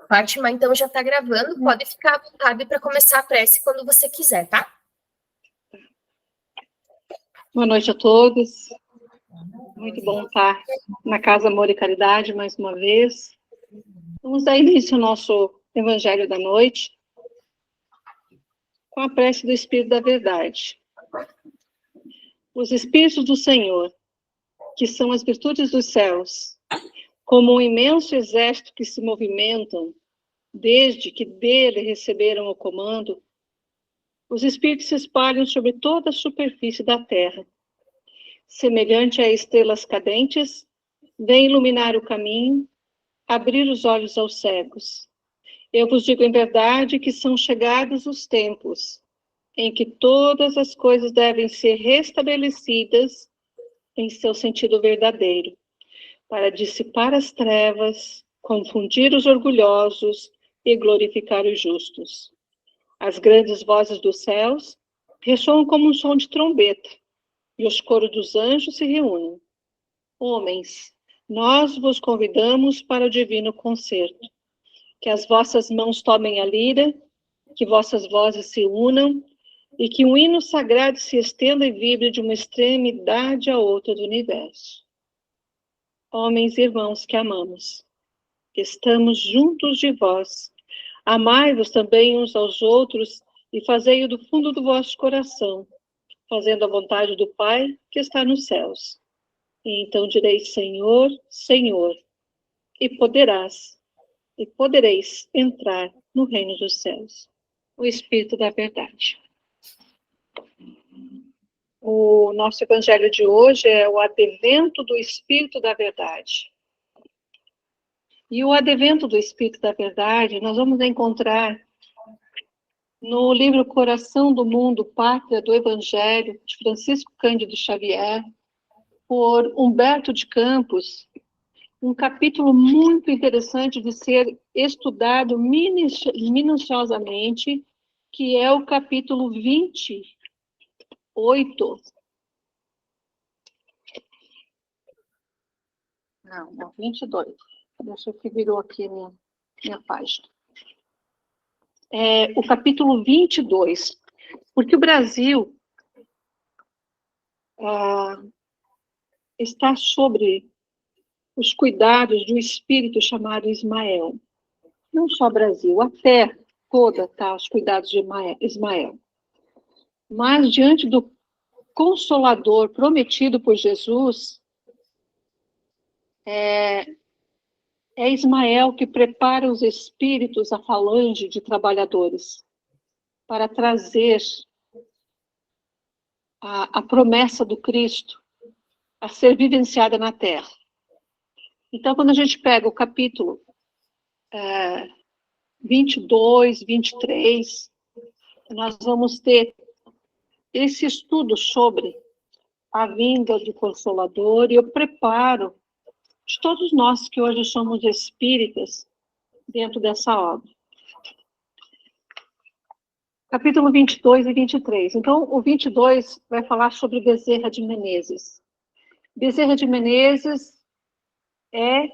Fátima, então já está gravando, pode ficar à vontade para começar a prece quando você quiser, tá? Boa noite a todos. Muito bom estar na Casa Amor e Caridade mais uma vez. Vamos dar início ao nosso Evangelho da Noite com a prece do Espírito da Verdade. Os Espíritos do Senhor, que são as virtudes dos céus, como um imenso exército que se movimentam desde que dele receberam o comando, os Espíritos se espalham sobre toda a superfície da Terra. Semelhante a estrelas cadentes, vem iluminar o caminho, abrir os olhos aos cegos. Eu vos digo em verdade que são chegados os tempos em que todas as coisas devem ser restabelecidas em seu sentido verdadeiro, para dissipar as trevas, confundir os orgulhosos e glorificar os justos. As grandes vozes dos céus ressoam como um som de trombeta, e os coros dos anjos se reúnem. Homens, nós vos convidamos para o divino concerto. Que as vossas mãos tomem a lira, que vossas vozes se unam, e que um hino sagrado se estenda e vibre de uma extremidade a outra do universo. Homens e irmãos que amamos, estamos juntos de vós. Amai-vos também uns aos outros e fazei-o do fundo do vosso coração, fazendo a vontade do Pai que está nos céus. E então direis, Senhor, Senhor, e podereis entrar no reino dos céus. O Espírito da Verdade. O nosso evangelho de hoje é o advento do Espírito da Verdade. E o advento do Espírito da Verdade nós vamos encontrar no livro Coração do Mundo, Pátria do Evangelho, de Francisco Cândido Xavier, por Humberto de Campos, um capítulo muito interessante de ser estudado minuciosamente, que é o capítulo 28. Não, 22. Deixa eu que virou aqui a minha página. O capítulo 22, porque o Brasil está sobre os cuidados do espírito chamado Ismael. Não só o Brasil, a terra toda está aos cuidados de Ismael. Mas diante do Consolador prometido por Jesus, é Ismael que prepara os espíritos, a falange de trabalhadores, para trazer a promessa do Cristo a ser vivenciada na terra. Então, quando a gente pega o capítulo 22, 23, nós vamos ter esse estudo sobre a vinda do Consolador e o preparo de todos nós que hoje somos espíritas dentro dessa obra. Capítulo 22 e 23. Então, o 22 vai falar sobre Bezerra de Menezes. Bezerra de Menezes é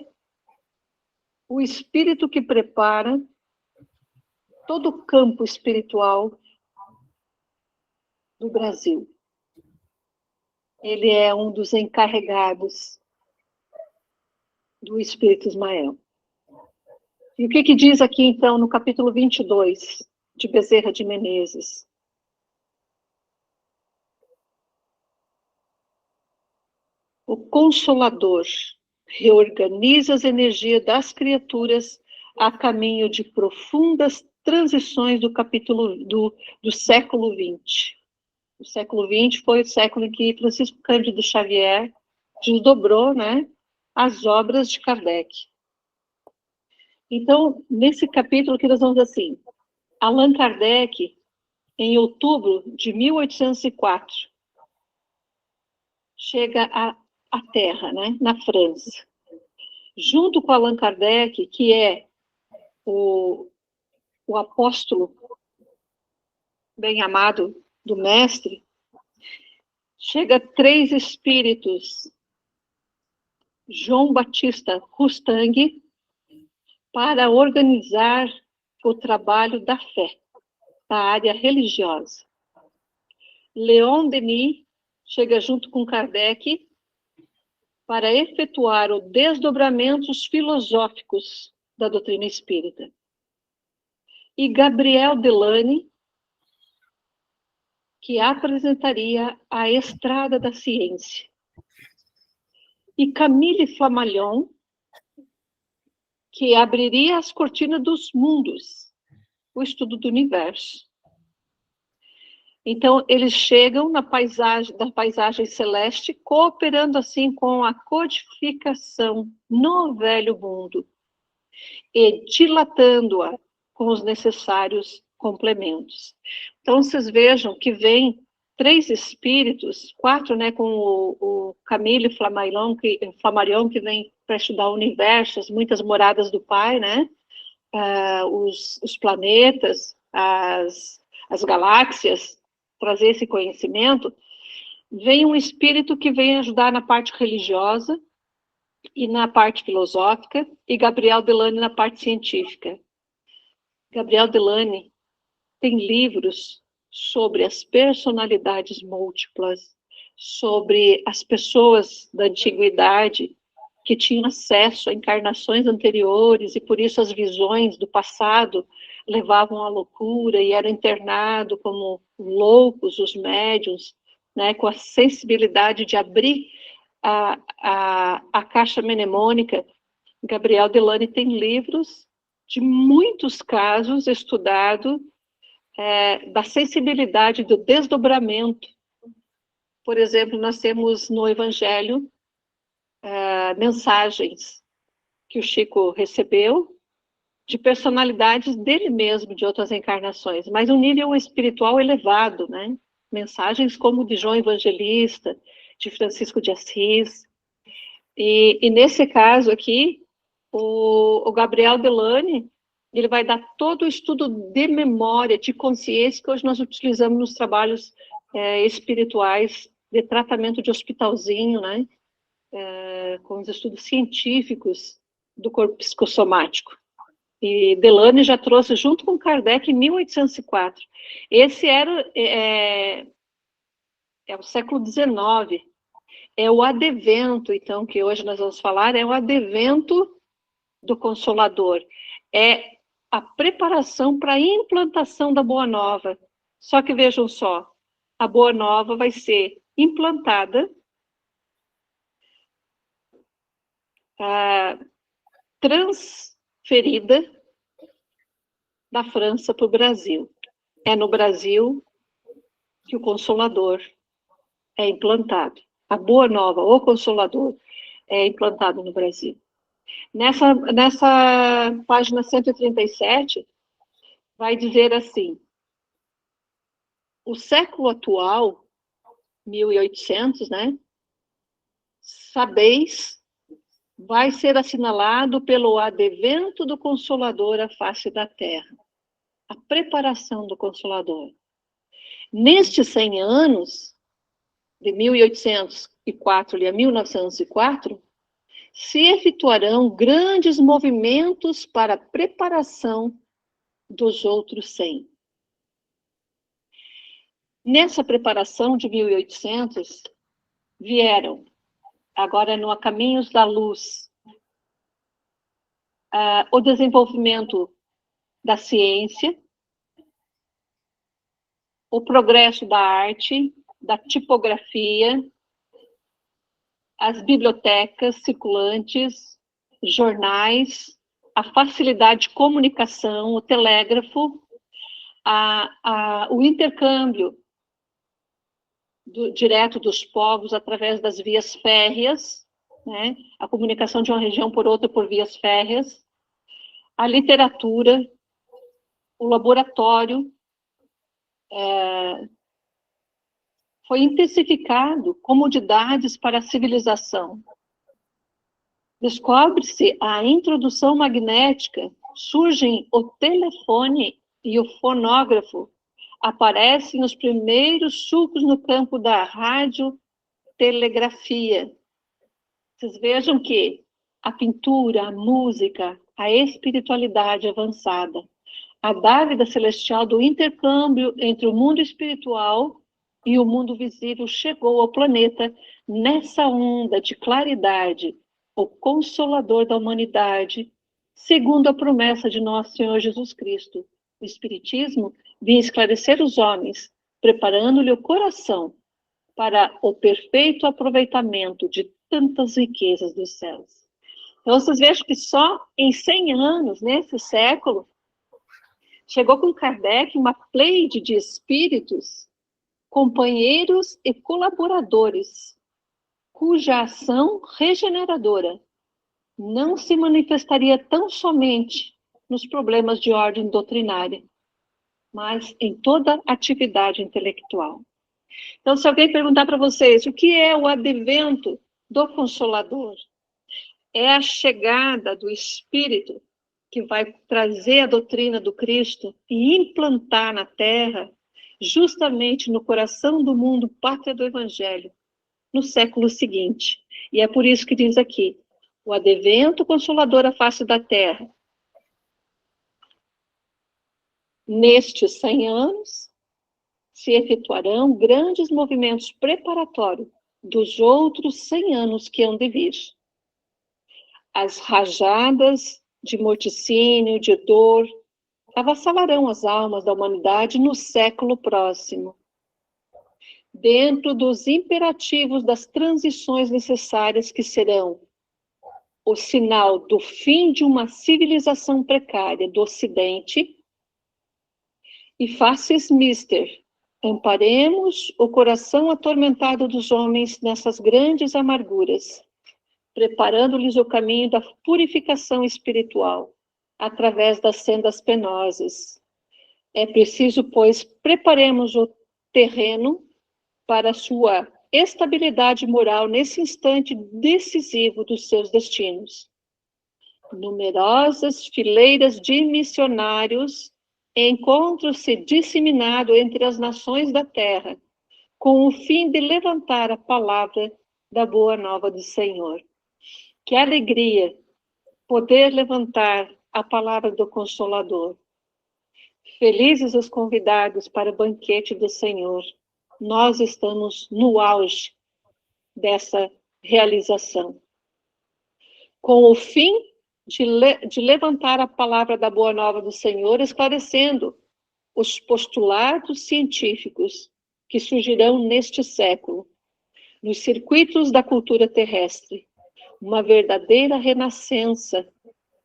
o espírito que prepara todo o campo espiritual do Brasil. Ele é um dos encarregados do Espírito Ismael. E o que diz aqui, então, no capítulo 22 de Bezerra de Menezes? O Consolador reorganiza as energias das criaturas a caminho de profundas transições do capítulo do século XX. O século XX foi o século em que Francisco Cândido Xavier desdobrou, as obras de Kardec. Então, nesse capítulo que nós vamos assim, Allan Kardec, em outubro de 1804, chega à Terra, na França. Junto com Allan Kardec, que é o apóstolo bem amado do mestre, chega 3 espíritos João Batista Rustang para organizar o trabalho da fé, da área religiosa. Leon Denis chega junto com Kardec para efetuar os desdobramentos filosóficos da doutrina espírita. E Gabriel Delany, que apresentaria a estrada da ciência. E Camille Flammarion, que abriria as cortinas dos mundos, o estudo do universo. Então, eles chegam da paisagem celeste, cooperando assim com a codificação no velho mundo e dilatando-a com os necessários complementos. Então, vocês vejam que vem 3 espíritos, 4, né, com o Camille Flammarion, que vem para estudar o universo, muitas moradas do Pai, né, os planetas, as galáxias, trazer esse conhecimento. Vem um espírito que vem ajudar na parte religiosa e na parte filosófica, e Gabriel Delany na parte científica. Gabriel Delany tem livros sobre as personalidades múltiplas, sobre as pessoas da antiguidade que tinham acesso a encarnações anteriores e por isso as visões do passado levavam à loucura e eram internados como loucos, os médiuns, né, com a sensibilidade de abrir a caixa mnemônica. Gabriel Delany tem livros de muitos casos estudados da sensibilidade do desdobramento. Por exemplo, nós temos no Evangelho mensagens que o Chico recebeu de personalidades dele mesmo, de outras encarnações, mas um nível espiritual elevado, né? Mensagens como de João Evangelista, de Francisco de Assis. E nesse caso aqui, o Gabriel Delany, ele vai dar todo o estudo de memória, de consciência, que hoje nós utilizamos nos trabalhos espirituais de tratamento de hospitalzinho, né? Com os estudos científicos do corpo psicossomático. E Delany já trouxe junto com Kardec em 1804. Esse era o século XIX. É o advento, então, que hoje nós vamos falar, é o advento do Consolador. É a preparação para a implantação da Boa Nova. Só que vejam só, a Boa Nova vai ser implantada, transferida da França para o Brasil. É no Brasil que o Consolador é implantado. A Boa Nova, o Consolador, é implantado no Brasil. Nessa página 137, vai dizer assim: o século atual, 1800, né? Sabeis, vai ser assinalado pelo advento do Consolador à face da terra. A preparação do Consolador. Nestes 100 anos, de 1804 a 1904, se efetuarão grandes movimentos para a preparação dos outros 100. Nessa preparação de 1800, vieram, agora no A Caminhos da Luz, o desenvolvimento da ciência, o progresso da arte, da tipografia, as bibliotecas circulantes, jornais, a facilidade de comunicação, o telégrafo, o intercâmbio direto dos povos através das vias férreas, né? A comunicação de uma região por outra por vias férreas, a literatura, o laboratório, foi intensificado comodidades para a civilização. Descobre-se a introdução magnética, surgem o telefone e o fonógrafo, aparecem os primeiros sulcos no campo da radiotelegrafia. Vocês vejam que a pintura, a música, a espiritualidade avançada, a dávida celestial do intercâmbio entre o mundo espiritual e o mundo visível chegou ao planeta nessa onda de claridade, o Consolador da humanidade, segundo a promessa de nosso Senhor Jesus Cristo. O Espiritismo vinha esclarecer os homens, preparando-lhe o coração para o perfeito aproveitamento de tantas riquezas dos céus. Então, vocês vejam que só em 100 anos, nesse século, chegou com Kardec uma pleide de espíritos, companheiros e colaboradores, cuja ação regeneradora não se manifestaria tão somente nos problemas de ordem doutrinária, mas em toda atividade intelectual. Então, se alguém perguntar para vocês o que é o advento do Consolador, é a chegada do Espírito que vai trazer a doutrina do Cristo e implantar na Terra, justamente no coração do mundo, pátria do Evangelho, no século seguinte. E é por isso que diz aqui, o advento consolador à face da Terra. Nestes 100 anos, se efetuarão grandes movimentos preparatórios dos outros 100 anos que hão de vir. As rajadas de morticínio, de dor, avassalarão as almas da humanidade no século próximo, dentro dos imperativos das transições necessárias que serão o sinal do fim de uma civilização precária do Ocidente. E faces mister, amparemos o coração atormentado dos homens nessas grandes amarguras, preparando-lhes o caminho da purificação espiritual, através das sendas penosas. É preciso, pois, preparemos o terreno para a sua estabilidade moral nesse instante decisivo dos seus destinos. Numerosas fileiras de missionários encontram-se disseminados entre as nações da terra, com o fim de levantar a palavra da boa nova do Senhor. Que alegria poder levantar a palavra do Consolador. Felizes os convidados para o banquete do Senhor. Nós estamos no auge dessa realização. Com o fim de levantar a palavra da boa nova do Senhor, esclarecendo os postulados científicos que surgirão neste século, nos circuitos da cultura terrestre, uma verdadeira renascença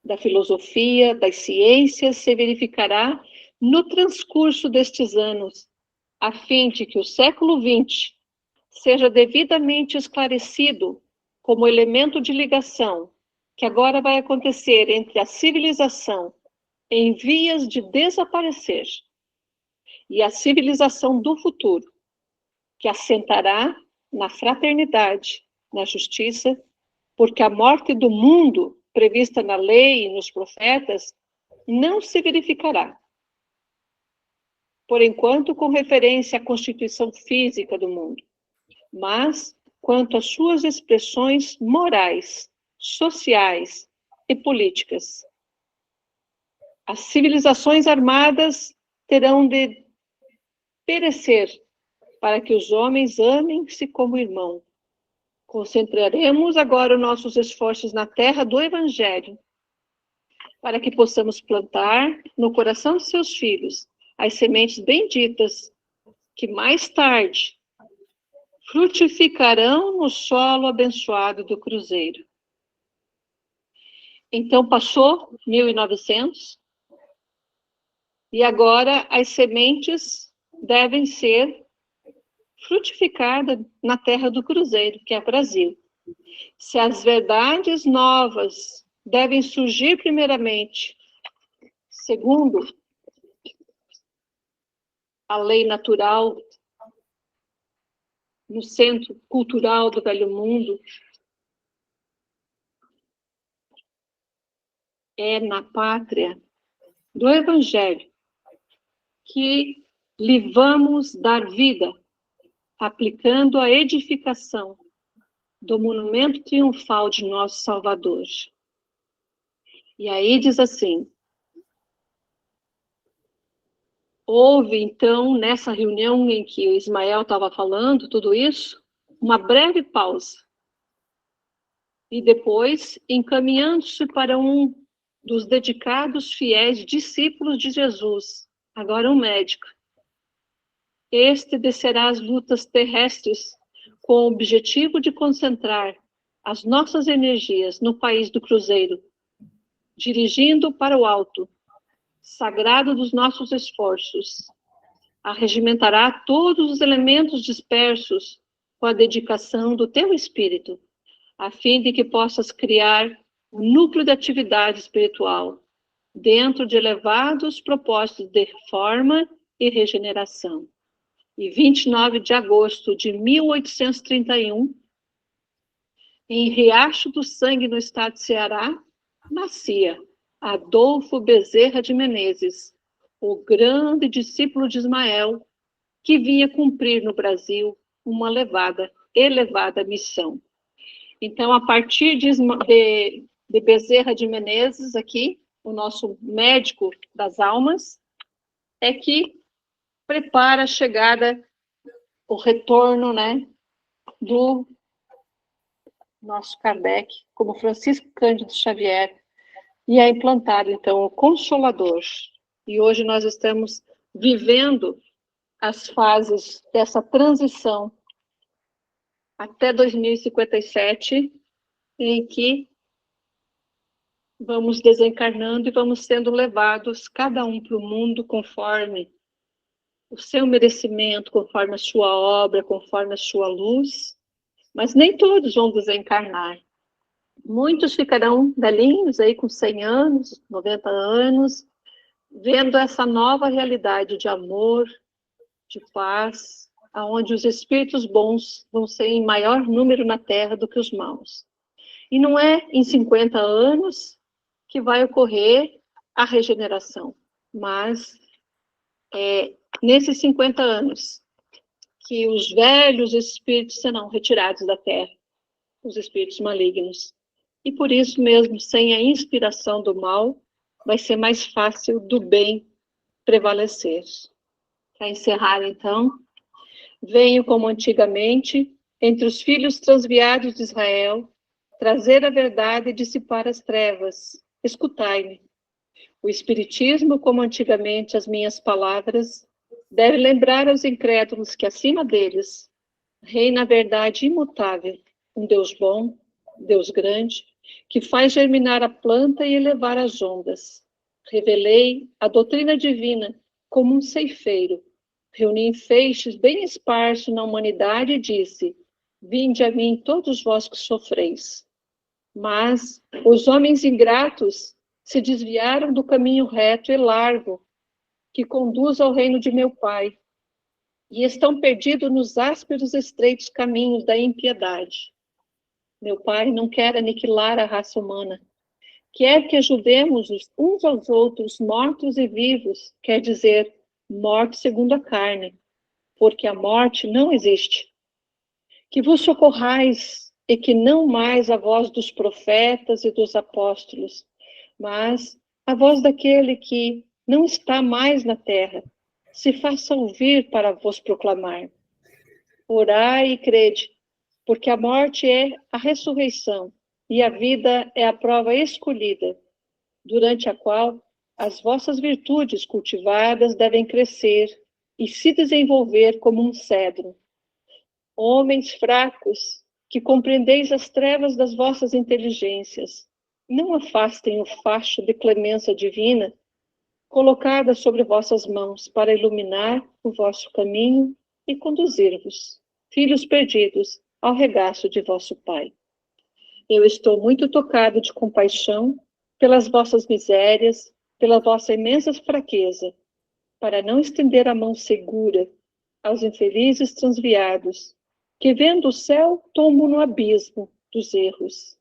da filosofia, das ciências se verificará no transcurso destes anos, a fim de que o século XX seja devidamente esclarecido como elemento de ligação que agora vai acontecer entre a civilização em vias de desaparecer e a civilização do futuro, que assentará na fraternidade, na justiça, porque a morte do mundo, prevista na lei e nos profetas, não se verificará. Por enquanto, com referência à constituição física do mundo, mas quanto às suas expressões morais, sociais e políticas. As civilizações armadas terão de perecer para que os homens amem-se como irmão. Concentraremos agora os nossos esforços na terra do Evangelho, para que possamos plantar no coração de seus filhos as sementes benditas, que mais tarde frutificarão no solo abençoado do Cruzeiro. Então passou 1900, e agora as sementes devem ser frutificadas na terra do Cruzeiro, que é o Brasil. Se as verdades novas devem surgir primeiramente, segundo a lei natural, no centro cultural do velho mundo, é na pátria do Evangelho que lhe vamos dar vida, aplicando a edificação do monumento triunfal de nosso Salvador. E aí diz assim: houve, então, nessa reunião em que o Ismael estava falando tudo isso, uma breve pausa. E depois, encaminhando-se para um dos dedicados fiéis discípulos de Jesus, agora um médico. Este descerá as lutas terrestres com o objetivo de concentrar as nossas energias no país do Cruzeiro, dirigindo para o alto, sagrado dos nossos esforços. Arregimentará todos os elementos dispersos com a dedicação do teu espírito, a fim de que possas criar um núcleo de atividade espiritual dentro de elevados propósitos de reforma e regeneração. E 29 de agosto de 1831, em Riacho do Sangue, no estado de Ceará, nascia Adolfo Bezerra de Menezes, o grande discípulo de Ismael, que vinha cumprir no Brasil uma elevada missão. Então, a partir de Bezerra de Menezes, aqui, o nosso médico das almas, é que prepara a chegada, o retorno, né, do nosso Kardec, como Francisco Cândido Xavier, e é implantado, então, o Consolador. E hoje nós estamos vivendo as fases dessa transição até 2057, em que vamos desencarnando e vamos sendo levados, cada um para o mundo conforme o seu merecimento, conforme a sua obra, conforme a sua luz, mas nem todos vão desencarnar. Muitos ficarão velhinhos aí com 100 anos, 90 anos, vendo essa nova realidade de amor, de paz, aonde os espíritos bons vão ser em maior número na Terra do que os maus. E não é em 50 anos que vai ocorrer a regeneração, mas nesses 50 anos que os velhos espíritos serão retirados da Terra, os espíritos malignos. E por isso mesmo, sem a inspiração do mal, vai ser mais fácil do bem prevalecer. Para encerrar, então, venho como antigamente, entre os filhos transviados de Israel, trazer a verdade e dissipar as trevas. Escutai-me. O Espiritismo, como antigamente as minhas palavras, deve lembrar aos incrédulos que acima deles reina a verdade imutável, um Deus bom, Deus grande, que faz germinar a planta e elevar as ondas. Revelei a doutrina divina como um ceifeiro, reuni em feixes bem esparso na humanidade e disse: vinde a mim todos vós que sofreis. Mas os homens ingratos se desviaram do caminho reto e largo que conduz ao reino de meu Pai, e estão perdidos nos ásperos e estreitos caminhos da impiedade. Meu Pai não quer aniquilar a raça humana, quer que ajudemos uns aos outros, mortos e vivos, quer dizer, mortos segundo a carne, porque a morte não existe. Que vos socorrais, e que não mais a voz dos profetas e dos apóstolos, mas a voz daquele que não está mais na terra, se faça ouvir para vos proclamar. Orai e crede, porque a morte é a ressurreição e a vida é a prova escolhida, durante a qual as vossas virtudes cultivadas devem crescer e se desenvolver como um cedro. Homens fracos, que compreendeis as trevas das vossas inteligências, não afastem o facho de clemência divina colocada sobre vossas mãos para iluminar o vosso caminho e conduzir-vos, filhos perdidos, ao regaço de vosso Pai. Eu estou muito tocado de compaixão pelas vossas misérias, pela vossa imensa fraqueza, para não estender a mão segura aos infelizes transviados, que vendo o céu tombam no abismo dos erros.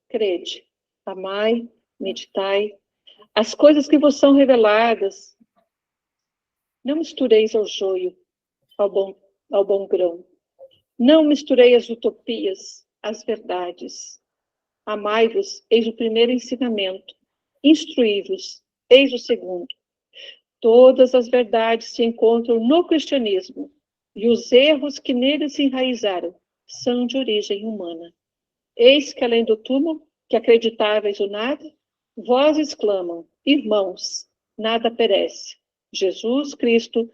Crede, amai, meditai, as coisas que vos são reveladas. Não mistureis ao joio, ao bom grão. Não misturei as utopias, as verdades. Amai-vos, eis o primeiro ensinamento. Instruí-vos, eis o segundo. Todas as verdades se encontram no cristianismo, e os erros que nele se enraizaram são de origem humana. Eis que, além do túmulo, que acreditáveis o nada, vós exclamam, irmãos, nada perece. Jesus Cristo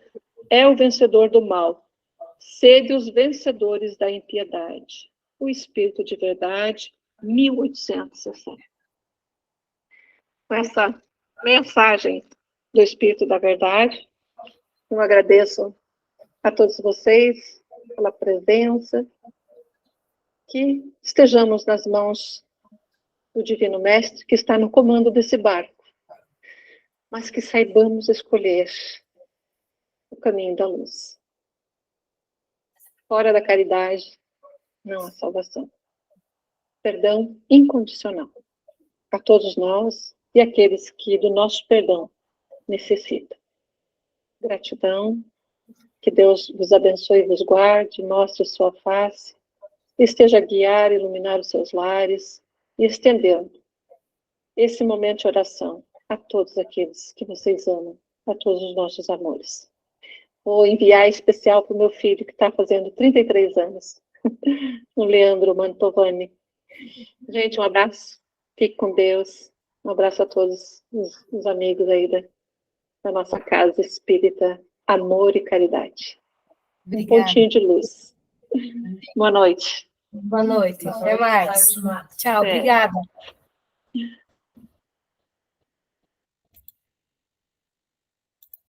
é o vencedor do mal. Sede os vencedores da impiedade. O Espírito de Verdade, 1860. Com essa mensagem do Espírito da Verdade, eu agradeço a todos vocês pela presença, que estejamos nas mãos do Divino Mestre, que está no comando desse barco, mas que saibamos escolher o caminho da luz. Fora da caridade, não há salvação. Perdão incondicional a todos nós e aqueles que do nosso perdão necessitam. Gratidão, que Deus vos abençoe e vos guarde, mostre sua face, esteja a guiar e iluminar os seus lares e estendendo esse momento de oração a todos aqueles que vocês amam, a todos os nossos amores. Vou enviar em especial para o meu filho, que está fazendo 33 anos, o Leandro Mantovani. Gente, um abraço, fique com Deus, um abraço a todos os amigos aí da nossa casa espírita, Amor e Caridade. Obrigada. Um pontinho de luz. Boa noite. Boa noite, até mais. Tchau, obrigada.